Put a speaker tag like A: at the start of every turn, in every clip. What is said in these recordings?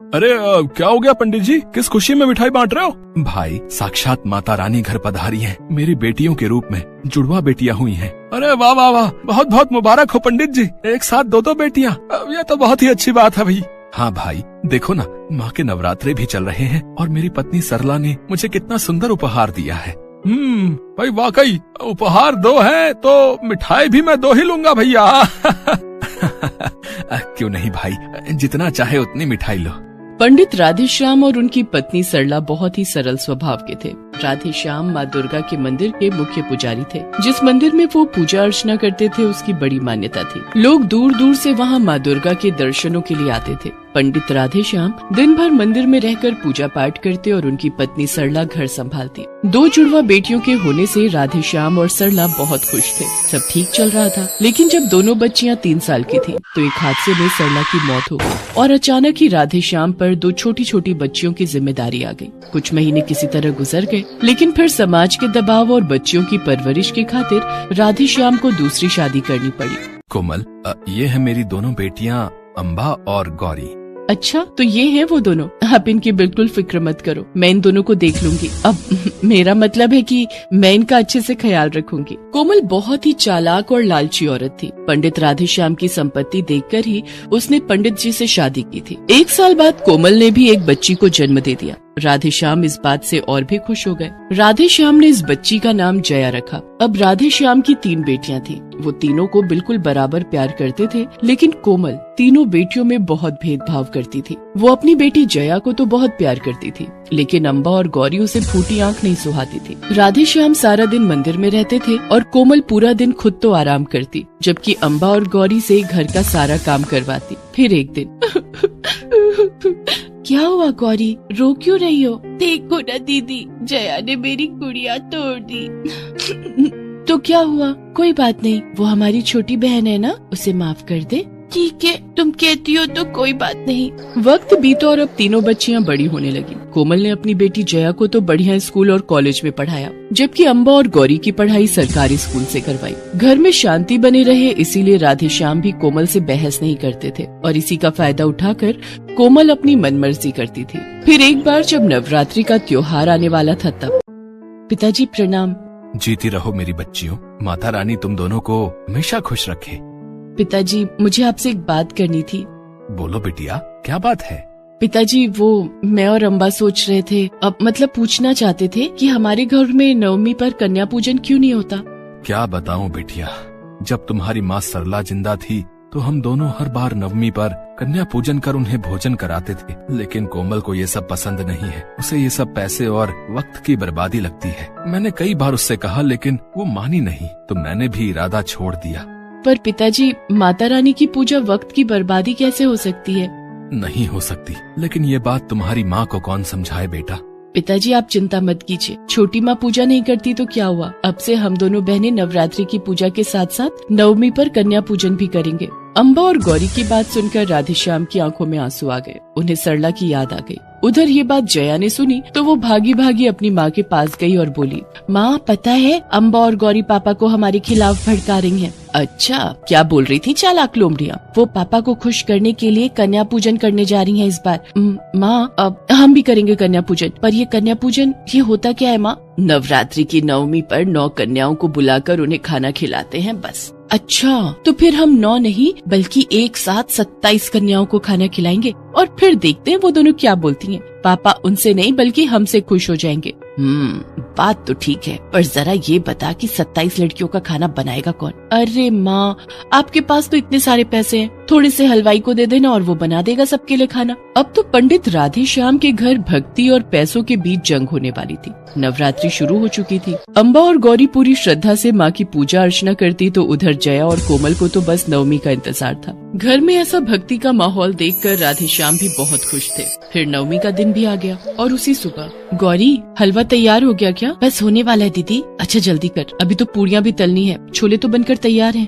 A: अरे क्या हो गया पंडित जी, किस खुशी में मिठाई बांट रहे हो? भाई साक्षात माता रानी घर पधारी हैं, मेरी बेटियों के रूप में जुड़वा बेटियां हुई हैं। अरे वाह वाह वाह, बहुत बहुत मुबारक हो पंडित जी, एक साथ दो बेटियां, ये तो बहुत ही अच्छी बात है भाई। हाँ भाई देखो ना, माँ के नवरात्रे भी चल रहे हैं और मेरी पत्नी सरला ने मुझे कितना सुंदर उपहार दिया है। भाई वाकई उपहार 2 है तो मिठाई भी मैं 2 ही लूंगा भैया। क्यों नहीं भाई, जितना चाहे उतनी मिठाई लो।
B: पंडित राधेश्याम और उनकी पत्नी सरला बहुत ही सरल स्वभाव के थे। राधेश्याम माँ दुर्गा के मंदिर के मुख्य पुजारी थे। जिस मंदिर में वो पूजा अर्चना करते थे उसकी बड़ी मान्यता थी। लोग दूर दूर से वहाँ माँ दुर्गा के दर्शनों के लिए आते थे। पंडित राधेश्याम दिन भर मंदिर में रहकर पूजा पाठ करते और उनकी पत्नी सरला घर संभालती। 2 जुड़वा बेटियों के होने से राधेश्याम और सरला बहुत खुश थे। सब ठीक चल रहा था, लेकिन जब दोनों बच्चियां 3 साल की थी तो एक हादसे में सरला की मौत हो गई और अचानक ही राधेश्याम पर 2 छोटी छोटी बच्चियों की जिम्मेदारी आ गई। कुछ महीने किसी तरह गुजर गए, लेकिन फिर समाज के दबाव और बच्चियों की परवरिश की खातिर राधेश्याम को दूसरी शादी करनी पड़ी।
A: कोमल, ये है मेरी दोनों बेटियां अम्बा और गौरी।
B: अच्छा, तो ये हैं वो दोनों। आप इनकी बिल्कुल फिक्र मत करो, मैं इन दोनों को देख लूंगी। अब मेरा मतलब है कि मैं इनका अच्छे से ख्याल रखूंगी। कोमल बहुत ही चालाक और लालची औरत थी। पंडित राधेश्याम की संपत्ति देखकर ही उसने पंडित जी से शादी की थी। 1 साल बाद कोमल ने भी एक बच्ची को जन्म दे दिया। राधेश्याम इस बात से और भी खुश हो गए। राधेश्याम ने इस बच्ची का नाम जया रखा। अब राधेश्याम की 3 बेटियां थीं। वो तीनों को बिल्कुल बराबर प्यार करते थे, लेकिन कोमल तीनों बेटियों में बहुत भेदभाव करती थी। वो अपनी बेटी जया को तो बहुत प्यार करती थी, लेकिन अम्बा और गौरी उसे फूटी आंख नहीं सुहाती थी। राधेश्याम सारा दिन मंदिर में रहते थे और कोमल पूरा दिन खुद तो आराम करती, जबकि अम्बा और गौरी से घर का सारा काम करवाती। फिर एक दिन क्या हुआ गौरी, रो क्यों रही हो?
C: देखो ना दीदी, जया ने मेरी गुड़िया तोड़ दी।
B: तो क्या हुआ? कोई बात नहीं, वो हमारी छोटी बहन है ना, उसे माफ कर दे।
C: ठीक है, तुम कहती हो तो कोई बात नहीं।
B: वक्त बीता और अब तीनों बच्चियां बड़ी होने लगी। कोमल ने अपनी बेटी जया को तो बढ़िया स्कूल और कॉलेज में पढ़ाया, जबकि अम्बा और गौरी की पढ़ाई सरकारी स्कूल से करवाई। घर में शांति बनी रहे, इसीलिए राधेश्याम भी कोमल से बहस नहीं करते थे और इसी का फायदा उठाकर कोमल अपनी मनमर्जी करती थी। फिर एक बार जब नवरात्रि का त्योहार आने वाला था तब। पिताजी प्रणाम।
A: जीती रहो मेरी बच्चियों, माता रानी तुम दोनों को हमेशा खुश रखे।
B: पिताजी, मुझे आपसे एक बात करनी थी।
A: बोलो बिटिया, क्या बात है?
B: पिताजी, वो मैं और अम्बा सोच रहे थे, अब मतलब पूछना चाहते थे कि हमारे घर में नवमी पर कन्या पूजन क्यों नहीं होता?
A: क्या बताऊं बिटिया, जब तुम्हारी माँ सरला जिंदा थी तो हम दोनों हर बार नवमी पर कन्या पूजन कर उन्हें भोजन कराते थे, लेकिन कोमल को ये सब पसंद नहीं है। उसे ये सब पैसे और वक्त की बर्बादी लगती है। मैंने कई बार उससे कहा, लेकिन वो मानी नहीं, तो मैंने भी इरादा छोड़ दिया।
B: पर पिताजी, माता रानी की पूजा वक्त की बर्बादी कैसे हो सकती है?
A: नहीं हो सकती, लेकिन ये बात तुम्हारी माँ को कौन समझाए बेटा।
B: पिताजी, आप चिंता मत कीजिए, छोटी माँ पूजा नहीं करती तो क्या हुआ, अब से हम दोनों बहनें नवरात्रि की पूजा के साथ साथ नवमी पर कन्या पूजन भी करेंगे। अम्बा और गौरी की बात सुनकर राधेश्याम की आंखों में आंसू आ गए। उन्हें सरला की याद आ गई। उधर ये बात जया ने सुनी तो वो भागी भागी अपनी माँ के पास गई और बोली, माँ पता है अम्बा और गौरी पापा को हमारे खिलाफ भड़का रही हैं। अच्छा, क्या बोल रही थी चालाक लोमड़ियाँ? वो पापा को खुश करने के लिए कन्या पूजन करने जा रही हैं इस बार। माँ, अब हम भी करेंगे कन्या पूजन, पर ये कन्या पूजन ये होता क्या है माँ? नवरात्रि की नवमी पर 9 कन्याओं को बुलाकर उन्हें खाना खिलाते हैं, बस। अच्छा, तो फिर हम 9 नहीं बल्कि एक साथ 27 कन्याओं को खाना खिलाएंगे और फिर देखते हैं वो दोनों क्या बोलती हैं। पापा उनसे नहीं बल्कि हमसे खुश हो जाएंगे। बात तो ठीक है, पर जरा ये बता कि 27 लड़कियों का खाना बनाएगा कौन? अरे माँ, आपके पास तो इतने सारे पैसे हैं, थोड़े से हलवाई को दे देना और वो बना देगा सबके लिए खाना। अब तो पंडित राधेश्याम के घर भक्ति और पैसों के बीच जंग होने वाली थी। नवरात्रि शुरू हो चुकी थी। अम्बा और गौरी पूरी श्रद्धा से माँ की पूजा अर्चना करती तो उधर जया और कोमल को तो बस नवमी का इंतजार था। घर में ऐसा भक्ति का माहौल देखकर राधेश्याम भी बहुत खुश थे। फिर नवमी का दिन भी आ गया और उसी सुबह, गौरी हलवा तैयार हो गया क्या? बस होने वाला है दीदी। अच्छा जल्दी कर, अभी तो पूरियाँ भी तलनी है, छोले तो बनकर तैयार हैं।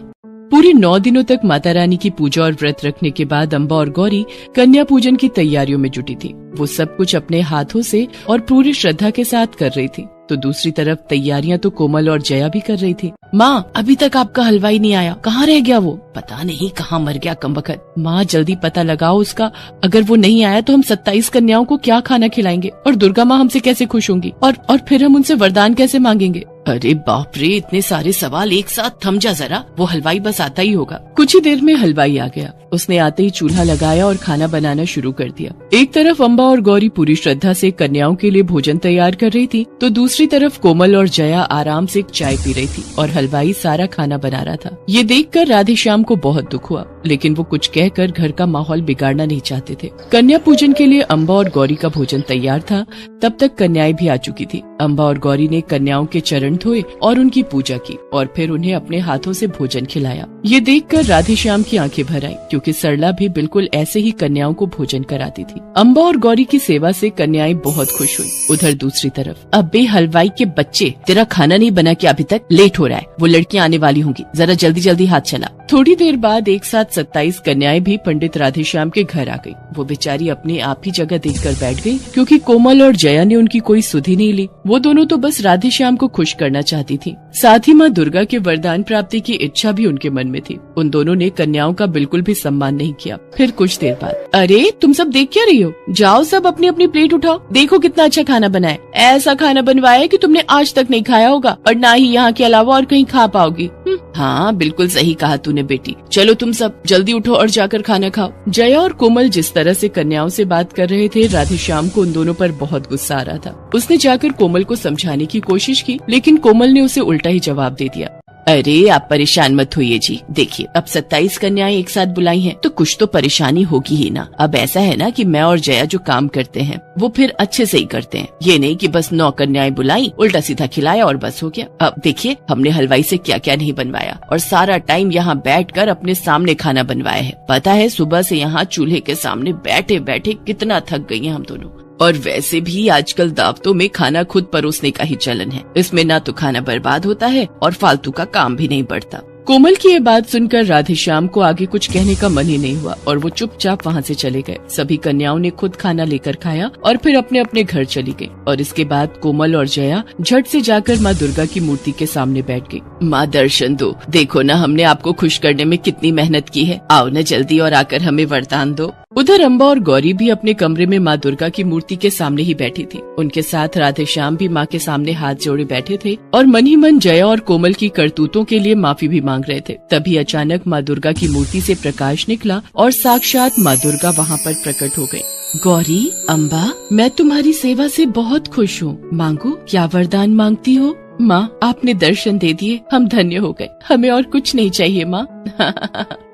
B: पूरे 9 दिनों तक माता रानी की पूजा और व्रत रखने के बाद अम्बा और गौरी कन्या पूजन की तैयारियों में जुटी थी। वो सब कुछ अपने हाथों से और पूरी श्रद्धा के साथ कर रही थी। तो दूसरी तरफ तैयारियां तो कोमल और जया भी कर रही थी। माँ अभी तक आपका हलवाई नहीं आया, कहाँ रह गया वो? पता नहीं कहाँ मर गया कमबख्त। माँ जल्दी पता लगाओ उसका, अगर वो नहीं आया तो हम 27 कन्याओं को क्या खाना खिलाएंगे और दुर्गा माँ हमसे कैसे खुश होंगी और फिर हम उनसे वरदान कैसे मांगेंगे? अरे बाप रे, इतने सारे सवाल एक साथ, थम जा जरा, वो हलवाई बस आता ही होगा। कुछ ही देर में हलवाई आ गया। उसने आते ही चूल्हा लगाया और खाना बनाना शुरू कर दिया। एक तरफ अम्बा और गौरी पूरी श्रद्धा से कन्याओं के लिए भोजन तैयार कर रही थी, तो दूसरी तरफ कोमल और जया आराम से चाय पी रही थी और हलवाई सारा खाना बना रहा था। ये देखकर राधेश्याम को बहुत दुख हुआ, लेकिन वो कुछ कहकर घर का माहौल बिगाड़ना नहीं चाहते थे। कन्या पूजन के लिए अम्बा और गौरी का भोजन तैयार था। तब तक कन्याएं भी आ चुकी थी। अम्बा और गौरी ने कन्याओं के चरण धोए और उनकी पूजा की और फिर उन्हें अपने हाथों से भोजन खिलाया। ये देखकर राधेश्याम की आंखें भर आई, क्योंकि सरला भी बिल्कुल ऐसे ही कन्याओं को भोजन कराती थी। अम्बा और गौरी की सेवा से कन्याएं बहुत खुश हुई। उधर दूसरी तरफ, अबे हलवाई के बच्चे, तेरा खाना नहीं बना क्या अभी तक? लेट हो रहा है, वो लड़कियां आने वाली होंगी, जरा जल्दी जल्दी हाथ चला। थोड़ी देर बाद एक साथ 27 कन्याएं भी पंडित राधेश्याम के घर आ गई। वो बेचारी अपने आप ही जगह देखकर बैठ गई, क्योंकि कोमल और जया ने उनकी कोई सुध ही नहीं ली। वो दोनों तो बस राधेश्याम को खुश करना चाहती थी। साथ ही माँ दुर्गा के वरदान प्राप्ति की इच्छा भी उनके मन में थी। उन दोनों ने कन्याओं का बिल्कुल भी सम्मान नहीं किया। फिर कुछ देर बाद, अरे तुम सब देख क्या रही हो? जाओ सब अपनी अपनी प्लेट उठाओ, देखो कितना अच्छा खाना बना है। ऐसा खाना बनवाया है कि तुमने आज तक नहीं खाया होगा और ना ही यहाँ के अलावा और कहीं खा पाओगी। हाँ बिल्कुल सही कहा तूने बेटी, चलो तुम सब जल्दी उठो और जाकर खाना खाओ। जया और कोमल जिस तरह से कन्याओं से बात कर रहे थे, राधेश्याम को उन दोनों पर बहुत गुस्सा आ रहा था। उसने जाकर कोमल को समझाने की कोशिश की, लेकिन कोमल ने उसे उल्टा ही जवाब दे दिया। अरे आप परेशान मत होइए जी, देखिए अब 27 कन्याएं एक साथ बुलाई हैं, तो कुछ तो परेशानी होगी ही ना। अब ऐसा है ना कि मैं और जया जो काम करते हैं वो फिर अच्छे से ही करते हैं, ये नहीं कि बस 9 कन्याएं बुलाई, उल्टा सीधा खिलाया और बस हो गया। अब देखिए हमने हलवाई से क्या क्या नहीं बनवाया और सारा टाइम यहाँ बैठकर अपने सामने खाना बनवाया है। पता है सुबह से यहाँ चूल्हे के सामने बैठे बैठे कितना थक गई हैं हम दोनों। और वैसे भी आजकल दावतों में खाना खुद परोसने का ही चलन है, इसमें ना तो खाना बर्बाद होता है और फालतू का काम भी नहीं बढ़ता। कोमल की ये बात सुनकर राधेश्याम को आगे कुछ कहने का मन ही नहीं हुआ और वो चुपचाप वहाँ से चले गए। सभी कन्याओं ने खुद खाना लेकर खाया और फिर अपने अपने घर चली गई। और इसके बाद कोमल और जया झट से जाकर माँ दुर्गा की मूर्ति के सामने बैठ गई। माँ दर्शन दो, देखो ना हमने आपको खुश करने में कितनी मेहनत की है, आओ न जल्दी और आकर हमें वरदान दो। उधर अम्बा और गौरी भी अपने कमरे में माँ दुर्गा की मूर्ति के सामने ही बैठी थी। उनके साथ राधेश्याम भी माँ के सामने हाथ जोड़े बैठे थे और मन ही मन जया और कोमल की करतूतों के लिए माफी भी मांग रहे थे। तभी अचानक माँ दुर्गा की मूर्ति से प्रकाश निकला और साक्षात माँ दुर्गा वहाँ पर प्रकट हो गयी। गौरी, अम्बा, मैं तुम्हारी सेवा से बहुत खुश हूँ, मांगो क्या वरदान मांगती हो? माँ आपने दर्शन दे दिए, हम धन्य हो गए, हमें और कुछ नहीं चाहिए माँ।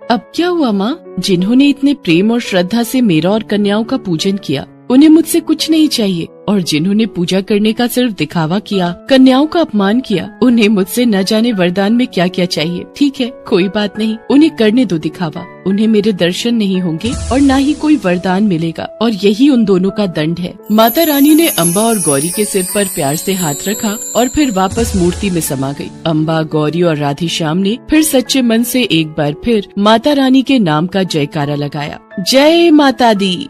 B: अब क्या हुआ माँ? जिन्होंने इतने प्रेम और श्रद्धा से मेरा और कन्याओं का पूजन किया, उन्हें मुझसे कुछ नहीं चाहिए, और जिन्होंने पूजा करने का सिर्फ दिखावा किया, कन्याओं का अपमान किया, उन्हें मुझसे न जाने वरदान में क्या क्या चाहिए। ठीक है कोई बात नहीं, उन्हें करने दो दिखावा, उन्हें मेरे दर्शन नहीं होंगे और न ही कोई वरदान मिलेगा, और यही उन दोनों का दंड है। माता रानी ने अम्बा और गौरी के सिर पर प्यार से हाथ रखा और फिर वापस मूर्ति में समा गई। अम्बा, गौरी और राधेश्याम ने फिर सच्चे मन से एक बार फिर माता रानी के नाम का जयकारा लगाया। जय माता दी।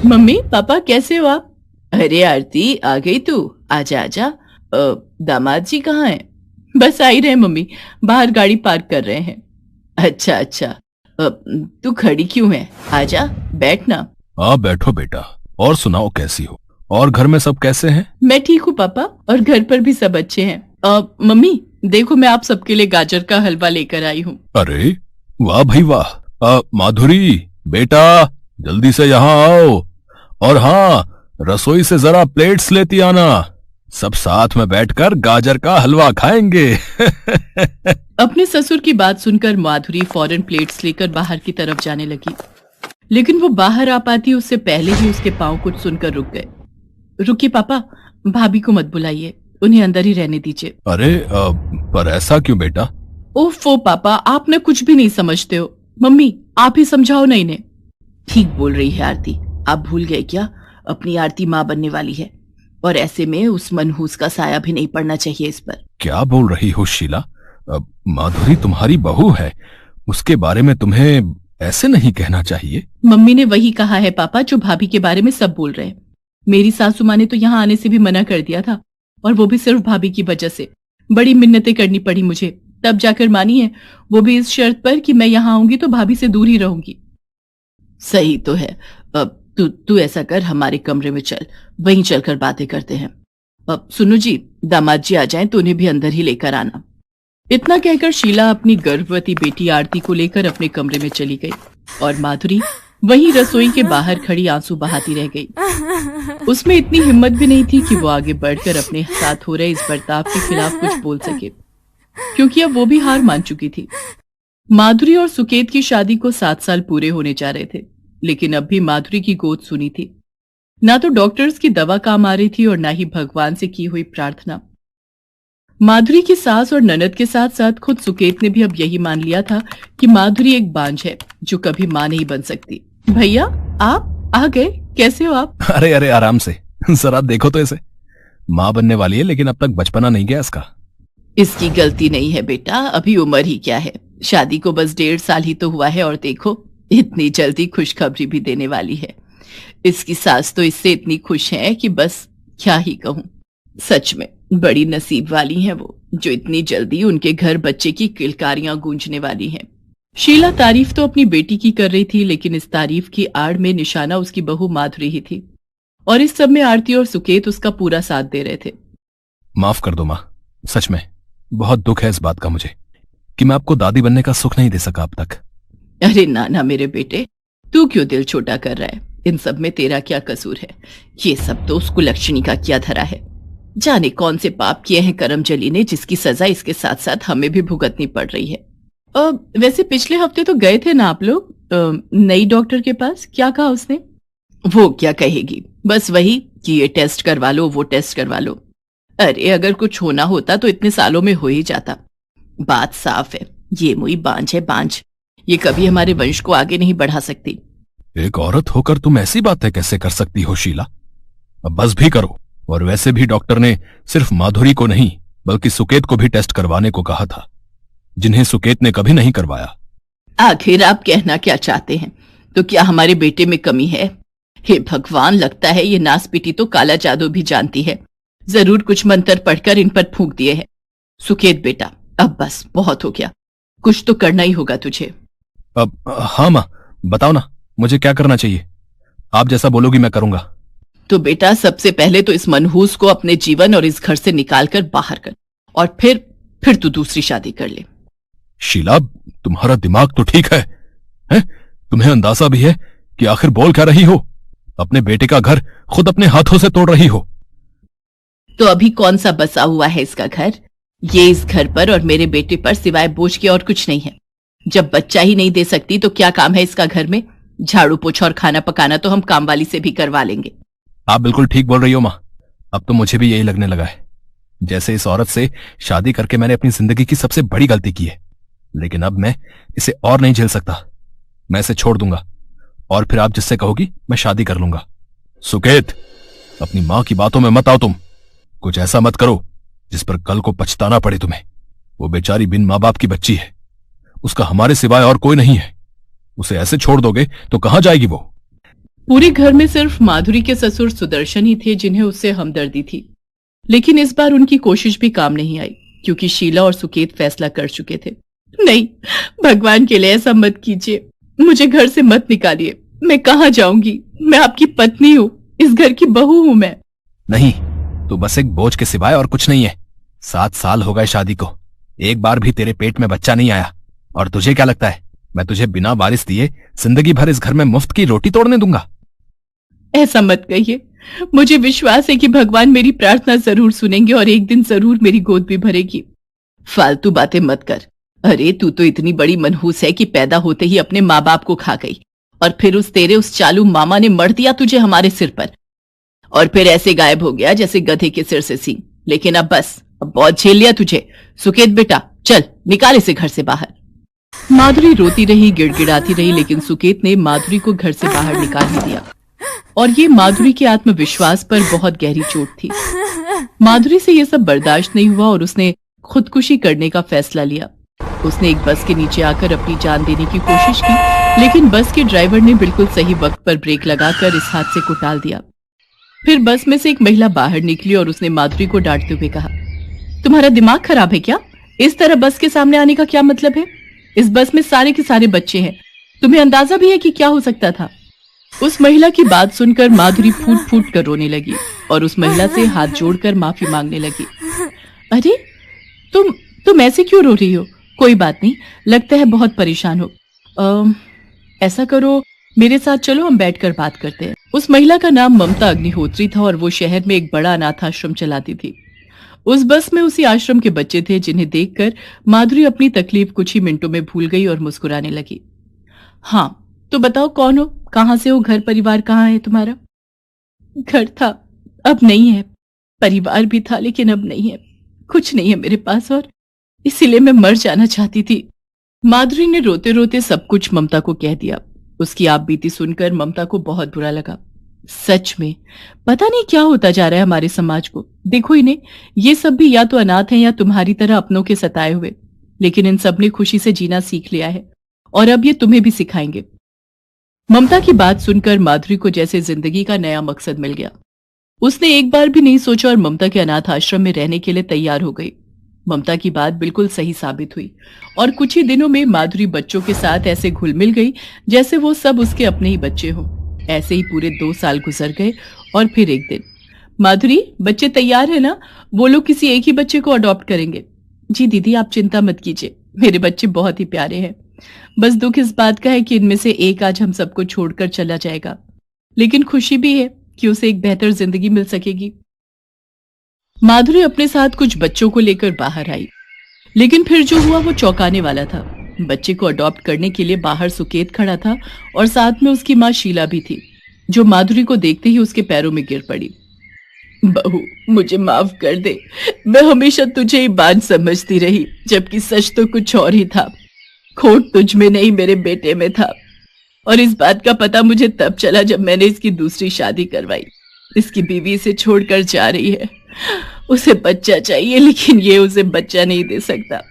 C: मम्मी पापा कैसे हो आप? अरे आरती आ गई तू, आजा आजा। दामाद जी कहाँ हैं? बस आ ही रहे मम्मी, बाहर गाड़ी पार्क कर रहे हैं। अच्छा अच्छा, तू खड़ी क्यों है? आजा बैठ ना।
A: हाँ बैठो बेटा, और सुनाओ कैसी हो, और घर में सब कैसे हैं?
C: मैं ठीक हूँ पापा, और घर पर भी सब अच्छे हैं। मम्मी देखो मैं आप सबके लिए गाजर का हलवा लेकर आई हूँ।
A: अरे वाह भाई वाह। माधुरी बेटा जल्दी से यहाँ आओ, और हाँ रसोई से जरा प्लेट्स लेती आना, सब साथ में बैठकर गाजर का हलवा खाएंगे।
C: अपने ससुर की बात सुनकर माधुरी फौरन प्लेट्स लेकर बाहर की तरफ जाने लगी, लेकिन वो बाहर आ पाती उससे पहले ही उसके पांव कुछ सुनकर रुक गए। रुकिए पापा, भाभी को मत बुलाइए, उन्हें अंदर ही रहने दीजिए।
A: अरे पर ऐसा क्यों बेटा?
C: ओफो पापा, आप न कुछ भी नहीं समझते हो। मम्मी आप ही समझाओ ना इन्हें। ठीक बोल रही है आरती, आप भूल गए क्या, अपनी आरती माँ बनने वाली है, और ऐसे में उस मनहूस का साया भी नहीं पड़ना चाहिए इस पर।
A: क्या बोल रही हो शीला? माधुरी तुम्हारी बहू है, उसके बारे में तुम्हें ऐसे नहीं कहना चाहिए।
C: मम्मी ने वही कहा है पापा जो भाभी के बारे में सब बोल रहे हैं। मेरी सासू माँ ने तो यहाँ आने से भी मना कर दिया था, और वो भी सिर्फ भाभी की वजह से। बड़ी मिन्नतें करनी पड़ी मुझे, तब जाकर मानी है, वो भी इस शर्त पर कि मैं यहाँ आऊंगी तो भाभी से दूर ही रहूंगी। सही तो है। अब तू ऐसा कर, हमारे कमरे में चल, वहीं चलकर बातें करते हैं। अब सुनो जी, दामाद जी आ जाएं तो उन्हें भी अंदर ही लेकर आना। इतना कहकर शीला अपनी गर्भवती बेटी आरती को लेकर अपने कमरे में चली गई और माधुरी वहीं रसोई के बाहर खड़ी आंसू बहाती रह गई। उसमें इतनी हिम्मत भी नहीं थी कि वो आगे बढ़कर अपने साथ हो रहे इस बर्ताव के खिलाफ कुछ बोल सके, क्योंकि अब वो भी हार मान चुकी थी। माधुरी और सुकेत की शादी को 7 साल पूरे होने जा रहे थे, लेकिन अब भी माधुरी की गोद सुनी थी। ना तो डॉक्टर्स की दवा काम आ रही थी और ना ही भगवान से की हुई प्रार्थना। माधुरी की सास और ननद के साथ साथ खुद सुकेत ने भी अब यही मान लिया था कि माधुरी एक बांझ है जो कभी मां नहीं बन सकती। भैया, आप आ गए, कैसे हो आप?
A: अरे अरे आराम से, जरा देखो तो इसे, माँ बनने वाली है लेकिन अब तक बचपना नहीं गया इसका।
C: इसकी गलती नहीं है बेटा, अभी उम्र ही क्या है, शादी को बस 1.5 साल ही तो हुआ है और देखो इतनी जल्दी खुशखबरी भी देने वाली है। इसकी सास तो इससे इतनी खुश है कि बस क्या ही कहूं। सच में बड़ी नसीब वाली हैं वो, जो इतनी जल्दी उनके घर बच्चे की किलकारियां गूंजने वाली हैं। शीला तारीफ तो अपनी बेटी की कर रही थी, लेकिन इस तारीफ की आड़ में निशाना उसकी बहू माधुरी ही थी, और इस सब में आरती और सुकेत उसका पूरा साथ दे रहे थे।
A: माफ कर दो माँ, सच में बहुत दुख है इस बात का मुझे कि मैं आपको दादी बनने का सुख नहीं दे सका अब तक।
C: अरे नाना मेरे बेटे, तू क्यों दिल छोटा कर रहा है? इन सब में तेरा क्या कसूर है? ये सब तो उस कुलक्षणी का किया धरा है। जाने कौन से पाप किए हैं करमजली ने, जिसकी सजा इसके साथ साथ हमें भी भुगतनी पड़ रही है। वैसे पिछले हफ्ते तो गए थे ना आप लोग नई डॉक्टर के पास, क्या कहा उसने? वो क्या कहेगी, बस वही कि ये टेस्ट करवा लो, वो टेस्ट करवा लो। अरे अगर कुछ होना होता तो इतने सालों में हो ही जाता। बात साफ है, ये मुई बांझ है, बांझ। ये कभी हमारे वंश को आगे नहीं बढ़ा सकती।
A: एक औरत होकर तुम ऐसी बातें कैसे कर सकती हो शीला? अब बस भी करो। और वैसे भी डॉक्टर ने सिर्फ माधुरी को नहीं बल्कि सुकेत को भी टेस्ट करवाने को कहा था, जिन्हें सुकेत ने कभी नहीं करवाया।
C: आखिर आप कहना क्या चाहते हैं? तो क्या हमारे बेटे में कमी है? हे भगवान, लगता है ये नासपीटी तो काला जादू भी जानती है। जरूर कुछ मंत्र पढ़कर इन पर फूंक दिए हैं। सुकेत बेटा, अब बस बहुत हो गया, कुछ तो करना ही होगा तुझे।
A: अब हाँ माँ, बताओ ना मुझे क्या करना चाहिए। आप जैसा बोलोगी मैं करूंगा।
C: तो बेटा सबसे पहले तो इस मनहूस को अपने जीवन और इस घर से निकालकर बाहर कर, और फिर तू दूसरी शादी कर ले।
A: शीला, तुम्हारा दिमाग तो ठीक है? तुम्हें अंदाजा भी है कि आखिर बोल क्या रही हो? अपने बेटे का घर खुद अपने हाथों से तोड़ रही हो।
C: तो अभी कौन सा बसा हुआ है इसका घर? ये इस घर पर और मेरे बेटे पर सिवाय बोझ के और कुछ नहीं है। जब बच्चा ही नहीं दे सकती तो क्या काम है इसका घर में? झाड़ू पोछा और खाना पकाना तो हम कामवाली से भी करवा लेंगे।
A: आप बिल्कुल ठीक बोल रही हो माँ। अब तो मुझे भी यही लगने लगा है, जैसे इस औरत से शादी करके मैंने अपनी जिंदगी की सबसे बड़ी गलती की है। लेकिन अब मैं इसे और नहीं झेल सकता। मैं इसे छोड़ दूंगा और फिर आप जिससे कहोगी मैं शादी कर लूंगा। सुकेत, अपनी माँ की बातों में मत आओ तुम। कुछ ऐसा मत करो जिस पर कल को पछताना पड़े तुम्हें। वो बेचारी बिन माँ बाप की बच्ची है, उसका हमारे सिवाय और कोई नहीं है। उसे ऐसे छोड़ दोगे तो कहां जाएगी वो?
C: पूरे घर में सिर्फ माधुरी के ससुर सुदर्शन ही थे जिन्हें उससे हमदर्दी थी, लेकिन इस बार उनकी कोशिश भी काम नहीं आई, क्योंकि शीला और सुकेत फैसला कर चुके थे। नहीं, भगवान के लिए ऐसा मत कीजिए, मुझे घर से मत निकालिए। मैं कहां जाऊंगी? मैं आपकी पत्नी हूँ, इस घर की बहू हूँ मैं।
A: नहीं, तो बस एक बोझ के सिवाय और कुछ नहीं है। 7 साल हो गए शादी को, एक बार भी तेरे पेट में बच्चा नहीं आया। और तुझे क्या लगता है मैं तुझे बिना वारिस दिए जिंदगी भर इस घर में मुफ्त की रोटी तोड़ने दूंगा?
C: ऐसा मत कहिए, मुझे विश्वास है कि भगवान मेरी प्रार्थना जरूर सुनेंगे और एक दिन जरूर मेरी गोद भी भरेगी। फालतू बातें मत कर। अरे तू तो इतनी बड़ी मनहूस है कि पैदा होते ही अपने माँ बाप को खा गई, और फिर उस चालू मामा ने मर दिया तुझे हमारे सिर पर, और फिर ऐसे गायब हो गया जैसे गधे के सिर से सींग। लेकिन अब बस, अब बहुत झेल लिया तुझे। सुकेत बेटा, चल निकाल इसे घर से बाहर। माधुरी रोती रही, गिड़गिड़ाती रही, लेकिन सुकेत ने माधुरी को घर से बाहर निकाल ही दिया, और ये माधुरी के आत्मविश्वास पर बहुत गहरी चोट थी। माधुरी से यह सब बर्दाश्त नहीं हुआ और उसने खुदकुशी करने का फैसला लिया। उसने एक बस के नीचे आकर अपनी जान देने की कोशिश की, लेकिन बस के ड्राइवर ने बिल्कुल सही वक्त पर ब्रेक लगाकर इस हादसे को टाल दिया। फिर बस में से एक महिला बाहर निकली और उसने माधुरी को डांटते हुए कहा, तुम्हारा दिमाग खराब है क्या? इस तरह बस के सामने आने का क्या मतलब है? इस बस में सारे के सारे बच्चे हैं, तुम्हें अंदाजा भी है कि क्या हो सकता था? उस महिला की बात सुनकर माधुरी फूट फूट कर रोने लगी और उस महिला से हाथ जोड़कर माफी मांगने लगी। अरे तुम ऐसे क्यों रो रही हो? कोई बात नहीं, लगता है बहुत परेशान हो। ऐसा करो, मेरे साथ चलो, हम बैठकर बात करते हैं। उस महिला का नाम ममता अग्निहोत्री था और वो शहर में एक बड़ा अनाथ आश्रम चलाती थी। उस बस में उसी आश्रम के बच्चे थे जिन्हें देखकर माधुरी अपनी तकलीफ कुछ ही मिनटों में भूल गई और मुस्कुराने लगी। हाँ, तो बताओ कौन हो, कहां से हो, घर परिवार कहाँ है तुम्हारा? घर था, अब नहीं है। परिवार भी था, लेकिन अब नहीं है। कुछ नहीं है मेरे पास और इसीलिए मैं मर जाना चाहती थी। माधुरी ने रोते रोते सब कुछ ममता को कह दिया। उसकी आप बीती सुनकर ममता को बहुत बुरा लगा। सच में पता नहीं क्या होता जा रहा है हमारे समाज को। देखो इन्हें, ये सब भी या तो अनाथ हैं या तुम्हारी तरह अपनों के सताए हुए, लेकिन इन सब ने खुशी से जीना सीख लिया है और अब ये तुम्हें भी सिखाएंगे। ममता की बात सुनकर माधुरी को जैसे जिंदगी का नया मकसद मिल गया। उसने एक बार भी नहीं सोचा और ममता के अनाथ आश्रम में रहने के लिए तैयार हो गई। ममता की बात बिल्कुल सही साबित हुई और कुछ ही दिनों में माधुरी बच्चों के साथ ऐसे घुल मिल गई जैसे वो सब उसके अपने ही बच्चे हों। ऐसे ही पूरे 2 साल गुजर गए और फिर एक दिन, माधुरी बच्चे तैयार है ना? वो लोग किसी एक ही बच्चे को अडॉप्ट करेंगे। जी दीदी, आप चिंता मत कीजिए, मेरे बच्चे बहुत ही प्यारे हैं। बस दुख इस बात का है कि इनमें से एक आज हम सबको छोड़कर चला जाएगा, लेकिन खुशी भी है कि उसे एक बेहतर जिंदगी मिल सकेगी। माधुरी अपने साथ कुछ बच्चों को लेकर बाहर आई, लेकिन फिर जो हुआ वो चौंकाने वाला था। बच्चे को अडॉप्ट करने के लिए बाहर सुकेत खड़ा था और साथ में उसकी माँ शीला भी थी, जो माधुरी को देखते ही उसके पैरों में गिर पड़ी। बहू, मुझे माफ कर दे, मैं हमेशा तुझे ही बांझ समझती रही, जबकि सच तो कुछ और ही था। खोट तुझ में नहीं, मेरे बेटे में था। और इस बात का पता मुझे तब चला जब मैंने इसकी दूसरी शादी करवाई। इसकी बीवी इसे छोड़कर जा रही है, उसे बच्चा चाहिए, लेकिन ये उसे बच्चा नहीं दे सकता।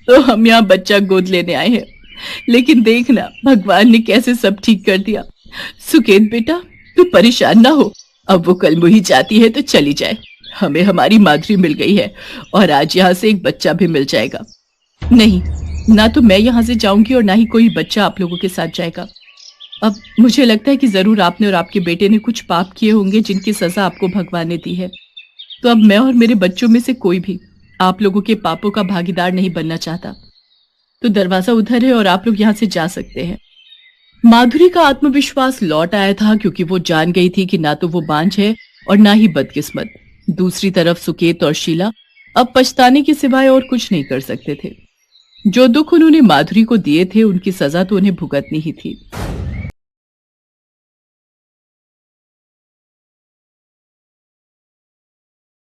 C: तो हम यहाँ बच्चा गोद लेने आए हैं। लेकिन देखना, भगवान ने कैसे सब ठीक कर दिया। सुकेत बेटा, तू परेशान ना हो, अब वो कल मुही जाती है तो चली जाए। हमें हमारी माधुरी मिल गई है और आज यहाँ से एक बच्चा भी मिल जाएगा। नहीं, ना तो मैं यहाँ से जाऊंगी और ना ही कोई बच्चा आप लोगों के साथ जाएगा। अब मुझे लगता है कि जरूर आपने और आपके बेटे ने कुछ पाप किए होंगे जिनकी सजा आपको भगवान ने दी है। तो अब मैं और मेरे बच्चों में से कोई भी आप लोगों के पापों का भागीदार नहीं बनना चाहता। तो दरवाजा उधर है और आप लोग यहाँ से जा सकते हैं। माधुरी का आत्मविश्वास लौट आया था, क्योंकि वो जान गई थी कि ना तो वो बांझ है और ना ही बदकिस्मत। दूसरी तरफ सुकेत और शीला अब पछताने के सिवाय और कुछ नहीं कर सकते थे। जो दुख उन्होंने माधुरी को दिए थे, उनकी सजा तो उन्हें भुगतनी ही थी।